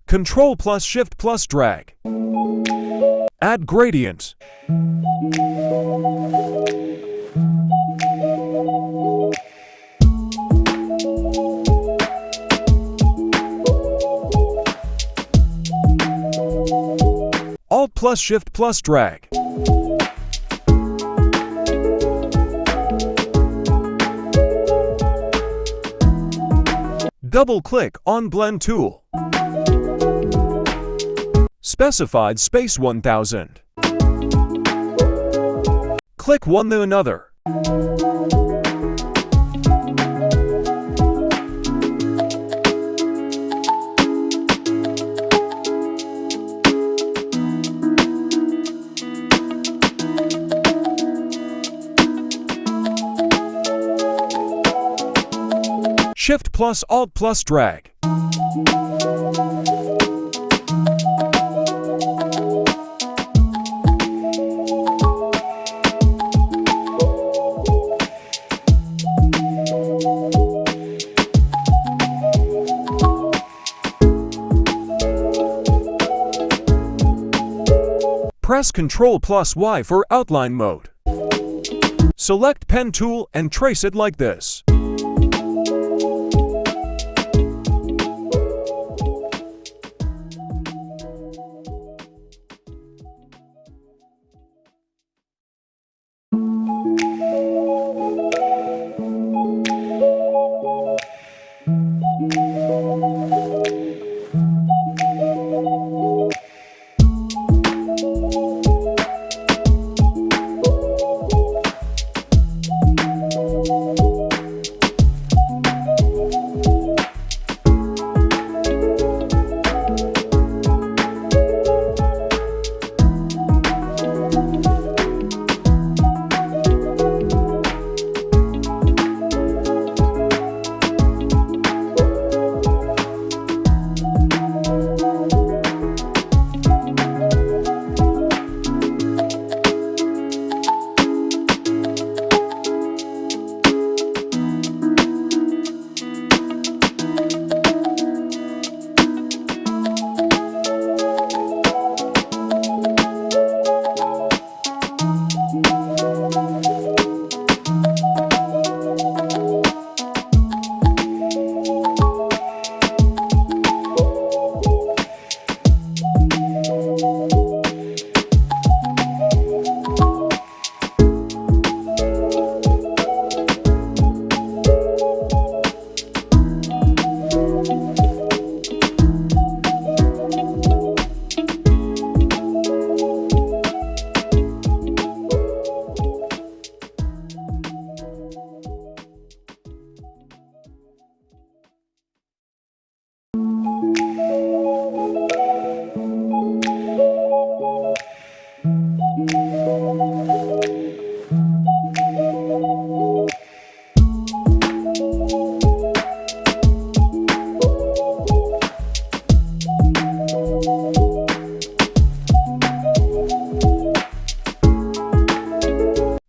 Ctrl plus Shift plus drag. Add gradient. Alt plus Shift plus drag. Double-click on Blend tool. Specified space 1000. Click one then another. Shift plus Alt plus drag. Press Ctrl plus Y for outline mode. Select Pen tool and trace it like this.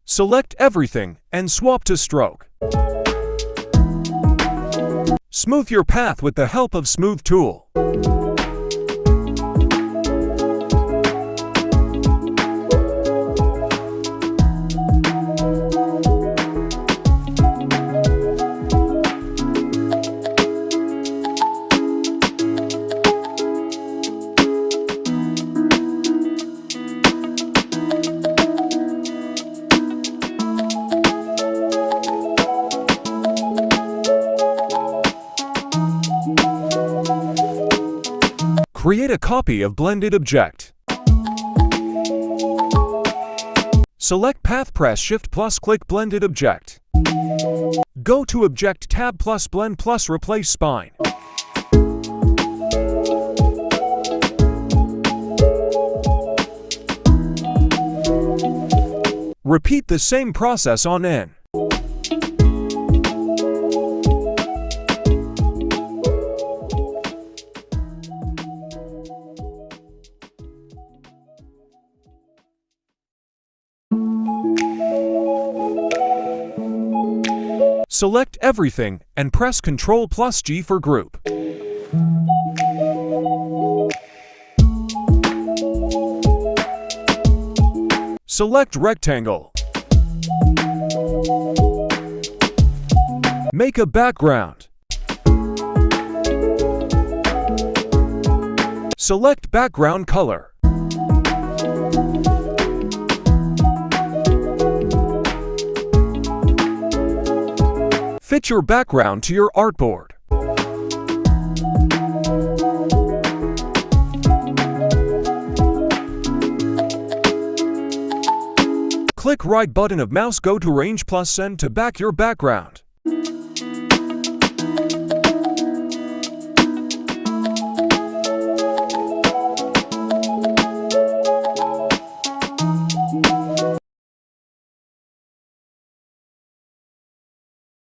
Select everything and swap to stroke. Smooth your path with the help of Smooth tool. Create a copy of blended object. Select path, press Shift plus click blended object. Go to Object tab plus Blend plus replace spine. Repeat the same process on N. Select everything and press Ctrl plus G for group. Select rectangle. Make a background. Select background color. Fit your background to your artboard. Click right button of mouse, go to range plus send to back your background.